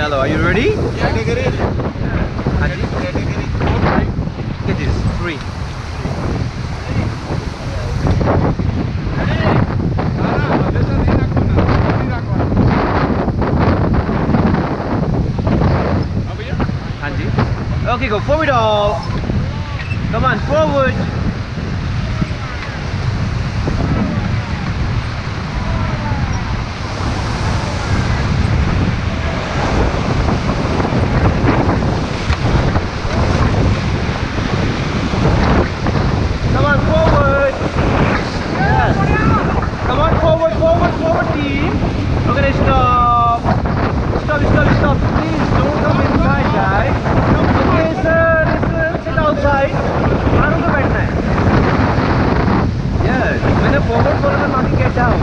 Chalo, are you ready? Category. Haji? Category. It is 3. Haji? Okay, go forward all. Come on, forward. Come on, forward. Yes. Come on, forward, forward, forward, team. Okay, stop. Stop. Please don't come inside, guys. Okay, sir, listen, sit outside. Maru ko baithna hai. Yes, when a forward bowler, nothing get down.